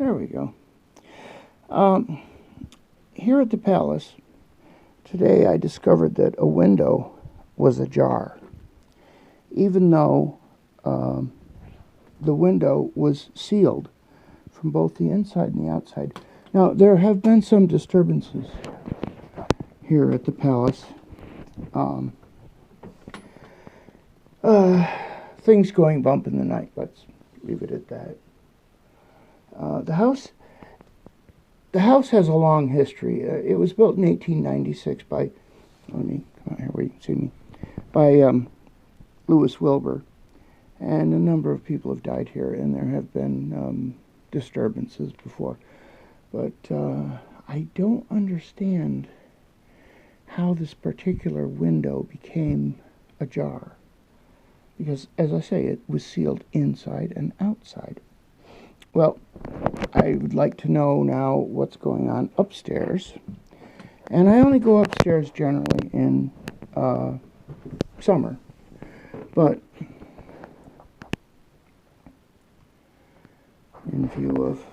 There we go. Here at the palace, today I discovered that a window was ajar, even though the window was sealed from both the inside and the outside. Now, there have been some disturbances here at the palace. Things going bump in the night, let's leave it at that. The house has a long history. It was built in 1896 by, let me come out here where you can see me, by Louis Wilbur, and a number of people have died here, and there have been disturbances before. But I don't understand how this particular window became ajar, because, as I say, it was sealed inside and outside. Well, I would like to know now what's going on upstairs. And I only go upstairs generally in summer. But in view of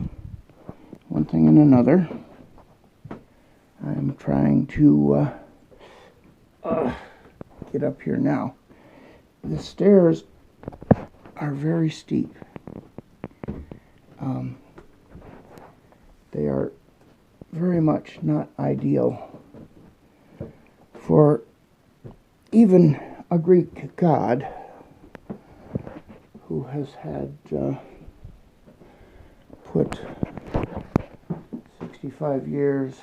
one thing and another, I'm trying to get up here now. The stairs are very steep. They are very much not ideal for even a Greek god who has had put 65 years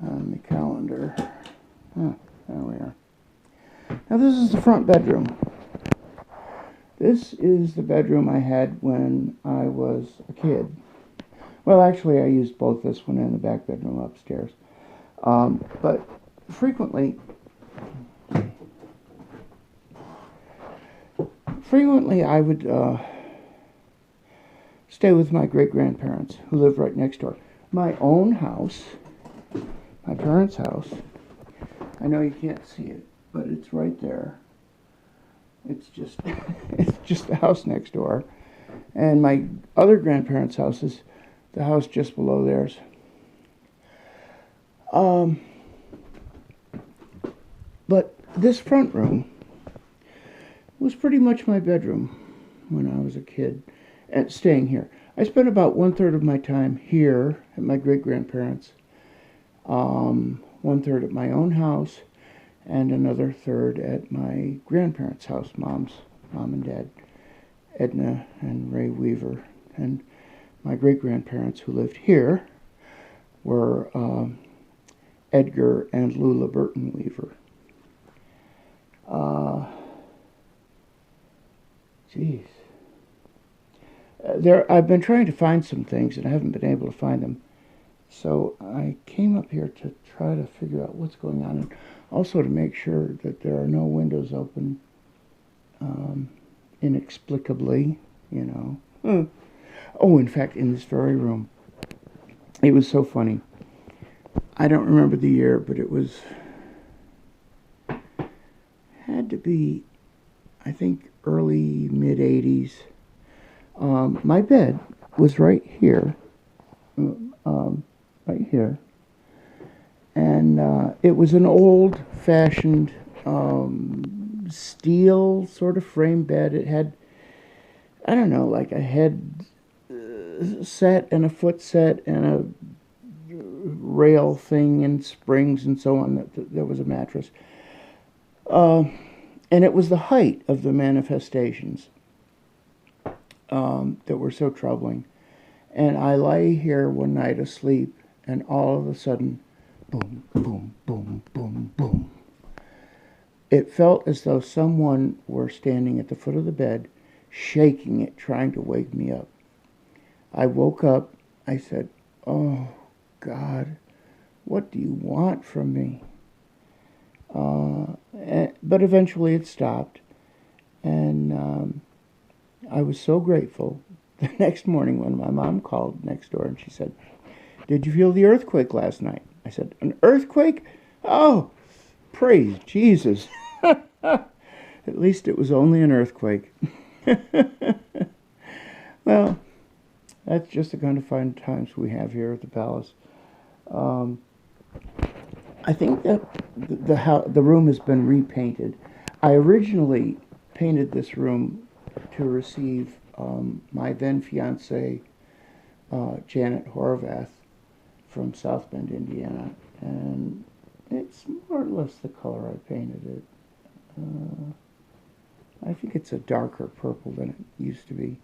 on the calendar. There we are. Now this is the front bedroom. This is the bedroom I had when I was a kid. Well, actually, I used both this one and the back bedroom upstairs. But frequently I would stay with my great-grandparents who lived right next door. My own house, my parents' house, I know you can't see it, but it's right there. It's just it's just the house next door. And my other grandparents' house is the house just below theirs. But this front room was pretty much my bedroom when I was a kid, and staying here. I spent about 1/3 of my time here at my great-grandparents', 1/3 at my own house, and another third at my grandparents' house, mom and dad, Edna and Ray Weaver. And my great-grandparents who lived here were Edgar and Lula Burton Weaver. Geez. I've been trying to find some things, and I haven't been able to find them. So I came up here to try to figure out what's going on, and also to make sure that there are no windows open inexplicably, you know. Oh, in fact, in this very room, it was so funny. I don't remember the year, but it had to be, I think, early, mid-'80s. My bed was right here, and it was an old-fashioned steel sort of frame bed. It had, I don't know, like a head set and a foot set and a rail thing and springs and so on. There was a mattress. And it was the height of the manifestations that were so troubling. And I lay here one night asleep, and all of a sudden, boom, boom, boom, boom, boom. It felt as though someone were standing at the foot of the bed, shaking it, trying to wake me up. I woke up. I said, "Oh, God, what do you want from me?" But eventually it stopped, and I was so grateful. The next morning when my mom called next door and she said, "Did you feel the earthquake last night?" I said, "An earthquake? Oh, praise Jesus." At least it was only an earthquake. Well, That's just the kind of fun times we have here at the palace. Um, I think that the room has been repainted. I originally painted this room to receive my then fiance Janet Horvath from South Bend, Indiana, and it's more or less the color I painted it. I think it's a darker purple than it used to be.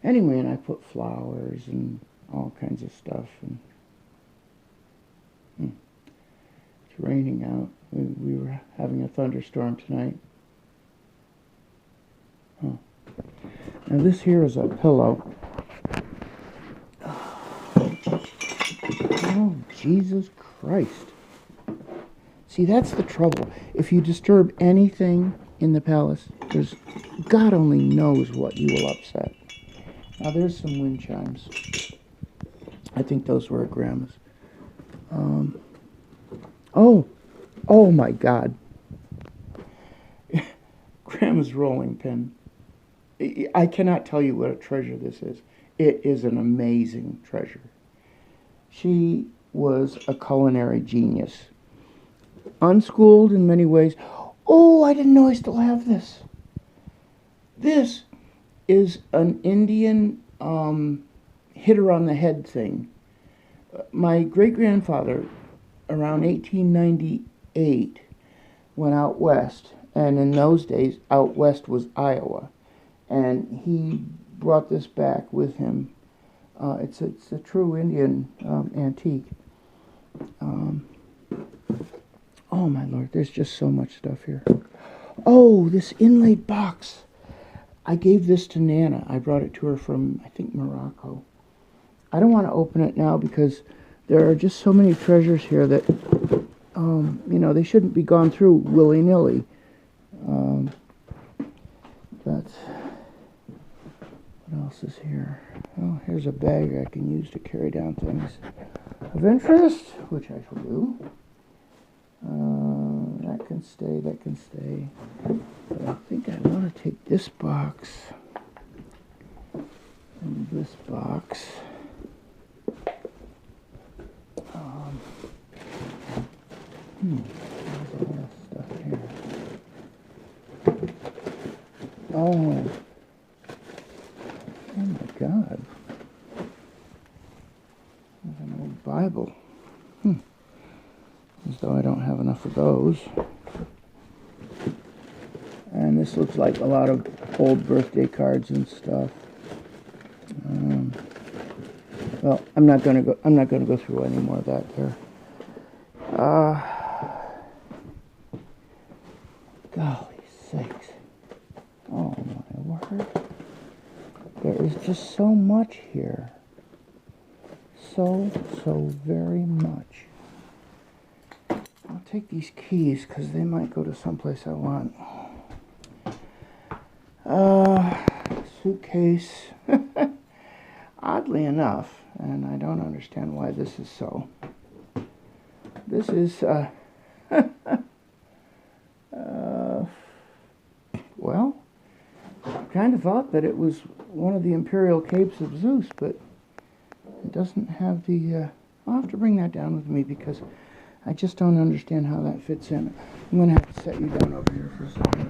Anyway, and I put flowers and all kinds of stuff. And it's raining out. We were having a thunderstorm tonight. Oh. Now this here is a pillow. Oh, Jesus Christ. See, that's the trouble. If you disturb anything in the palace, there's God only knows what you will upset. Now there's some wind chimes. I think those were at Grandma's. Oh my God. Grandma's rolling pin. I cannot tell you what a treasure this is. It is an amazing treasure. She was a culinary genius. Unschooled in many ways. Oh, I didn't know I still have this. This is an Indian hit her on the head thing. My great-grandfather, around 1898, went out west, and in those days, out west was Iowa, and he brought this back with him. It's a true Indian antique. Oh my Lord, there's just so much stuff here. Oh, this inlaid box. I gave this to Nana. I brought it to her from, I think, Morocco. I don't want to open it now because there are just so many treasures here that, they shouldn't be gone through willy-nilly. But what else is here? Oh, here's a bag I can use to carry down things of interest, which I shall do. That can stay, that can stay. But I think I want to take this box and this box. There's a lot of stuff here. Oh my God. There's an old Bible. As though I don't have enough of those. And this looks like a lot of old birthday cards and stuff. Well, I'm not going to go through any more of that there. Golly sakes. Oh my word. There is just so much here. So very much. I'll take these keys because they might go to someplace I want. Suitcase. Oddly enough, and I don't understand why this is so. This is, well, I kind of thought that it was one of the Imperial Capes of Zeus, but it doesn't have the, I'll have to bring that down with me because I just don't understand how that fits in. I'm going to have to set you down over here for a second.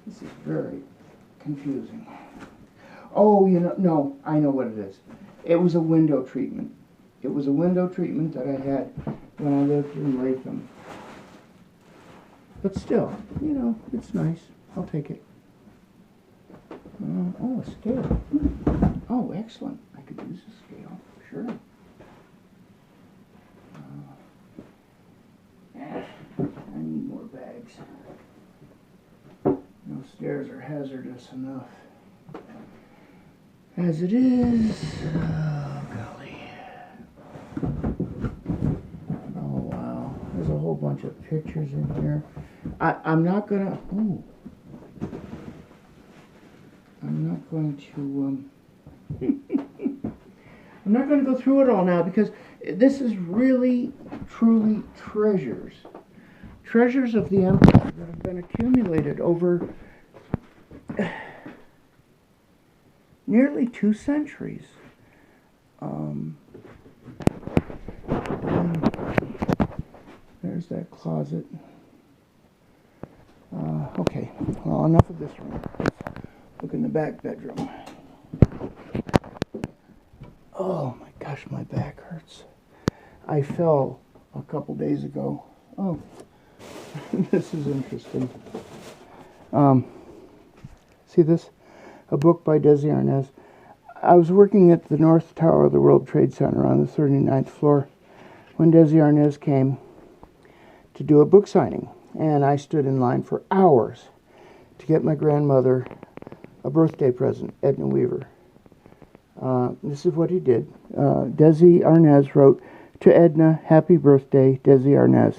This is very confusing. Oh, no, I know what it is. It was a window treatment. It was a window treatment that I had when I lived in Latham. But still, it's nice. I'll take it. Oh, a scale. Oh, excellent. I could use a scale, sure. I need more bags. Stairs are hazardous enough as it is. Oh, golly. Oh, wow. There's a whole bunch of pictures in here. I'm not going to I'm not going to go through it all now because this is really, truly treasures. Treasures of the Empire that have been accumulated over nearly 2 centuries. There's that closet. Okay, well, enough of this room. Let's look in the back bedroom. Oh my gosh, my back hurts. I fell a couple days ago. Oh, this is interesting. See this? A book by Desi Arnaz. I was working at the North Tower of the World Trade Center on the 39th floor when Desi Arnaz came to do a book signing. And I stood in line for hours to get my grandmother a birthday present, Edna Weaver. This is what he did. Desi Arnaz wrote, "To Edna, happy birthday, Desi Arnaz."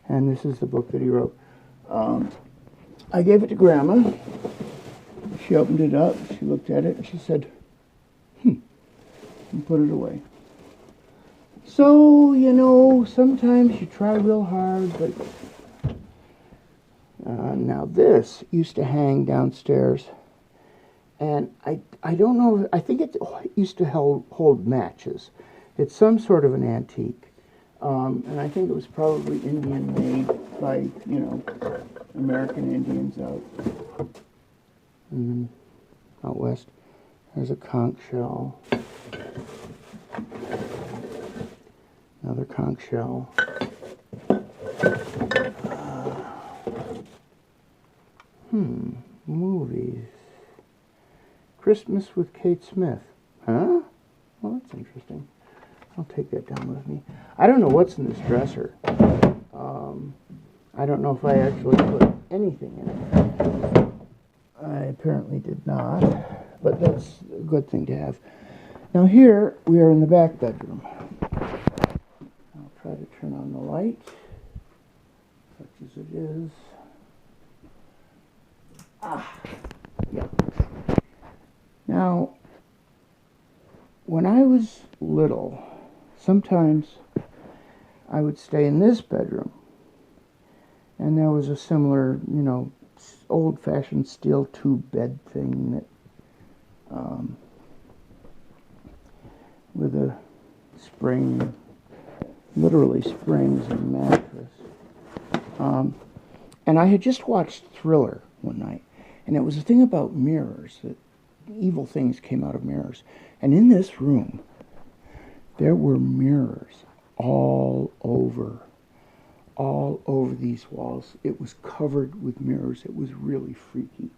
And this is the book that he wrote. I gave it to Grandma. She opened it up, she looked at it, and she said, and put it away. So, you know, sometimes you try real hard, but now this used to hang downstairs, and I don't know, I think it used to hold matches. It's some sort of an antique, and I think it was probably Indian made by, you know, American Indians out. And then out west, there's a conch shell. Another conch shell. Movies. Christmas with Kate Smith. Huh? Well, that's interesting. I'll take that down with me. I don't know what's in this dresser. I don't know if I actually put anything in it. I apparently did not, but that's a good thing to have. Now here, we are in the back bedroom. I'll try to turn on the light, such as it is. Yeah. Now, when I was little, sometimes I would stay in this bedroom, and there was a similar, you know, old-fashioned steel tube bed thing that, with a spring, literally springs and mattress. And I had just watched Thriller one night, and it was a thing about mirrors, that evil things came out of mirrors. And in this room, there were mirrors all over these walls. It was covered with mirrors. It was really freaky.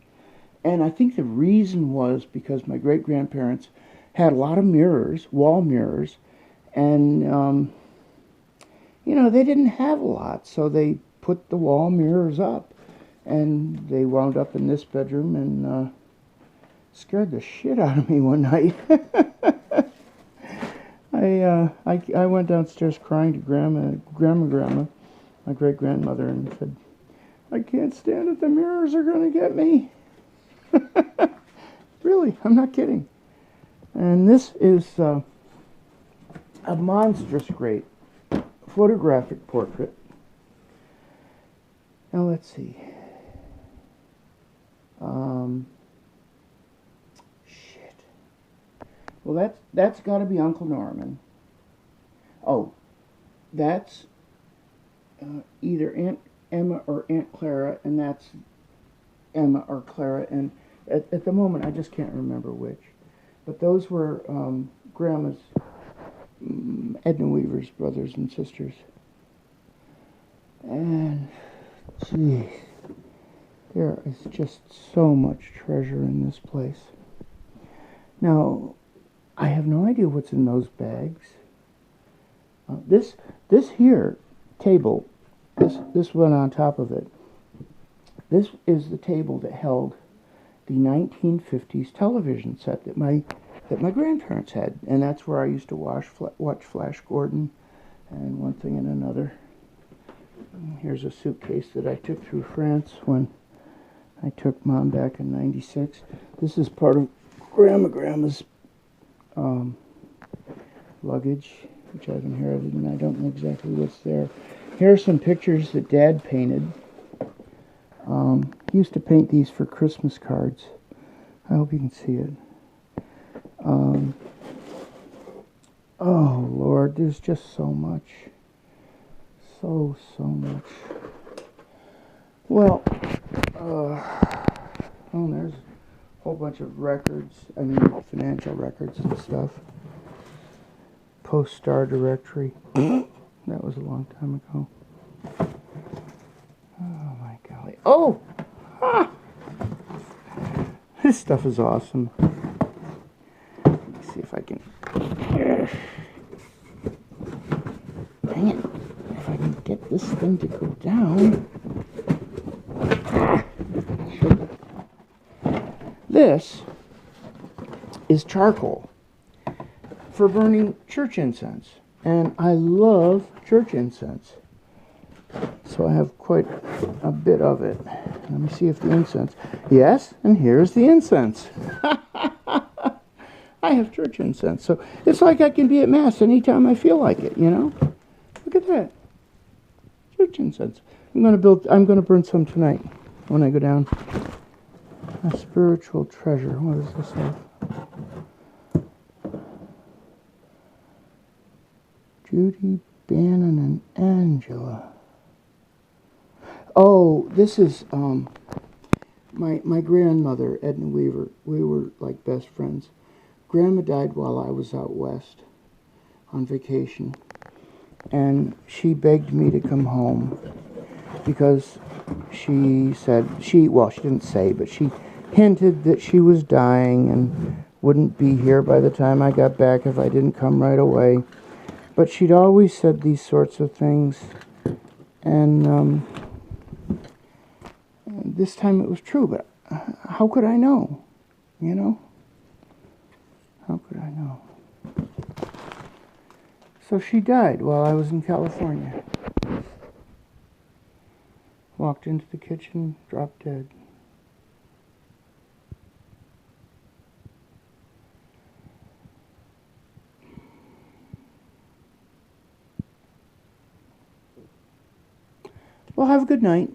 And I think the reason was because my great-grandparents had a lot of mirrors, wall mirrors, and, you know, they didn't have a lot, so they put the wall mirrors up. And they wound up in this bedroom and scared the shit out of me one night. I went downstairs crying to Grandma, my great-grandmother, and said, "I can't stand it, the mirrors are going to get me." Really, I'm not kidding. And this is a monstrous great photographic portrait. Now let's see. Shit. Well, that's got to be Uncle Norman. Oh, that's either Aunt Emma or Aunt Clara, and that's Emma or Clara, and at the moment I just can't remember which. But those were Grandma's, Edna Weaver's brothers and sisters. And, geez, there is just so much treasure in this place. Now, I have no idea what's in those bags. This here table, this one on top of it, this is the table that held the 1950s television set that my grandparents had, and that's where I used to watch Flash Gordon and one thing and another. Here's a suitcase that I took through France when I took Mom back in '96. This is part of Grandma's luggage, which I've inherited, and I don't know exactly what's there. Here are some pictures that Dad painted. He used to paint these for Christmas cards. I hope you can see it. Oh, Lord, there's just so much. So much. Well, there's a whole bunch of records. I mean, financial records and stuff. Post-star directory. That was a long time ago. Oh, my golly. Oh! Ah! This stuff is awesome. Let me see if I can... Dang it. If I can get this thing to go down... This is charcoal for burning church incense. And I love church incense. So I have quite a bit of it. Let me see if the incense... Yes, and here's the incense. I have church incense. So it's like I can be at Mass anytime I feel like it, you know? Look at that. Church incense. I'm going to burn some tonight when I go down. A spiritual treasure. What is this one? Judy, Bannon, and Angela. Oh, this is my grandmother, Edna Weaver. We were like best friends. Grandma died while I was out west on vacation. And she begged me to come home because she said, she didn't say, but she hinted that she was dying and wouldn't be here by the time I got back if I didn't come right away. But she'd always said these sorts of things, and this time it was true, but how could I know, you know? How could I know? So she died while I was in California. Walked into the kitchen, dropped dead. Well, have a good night.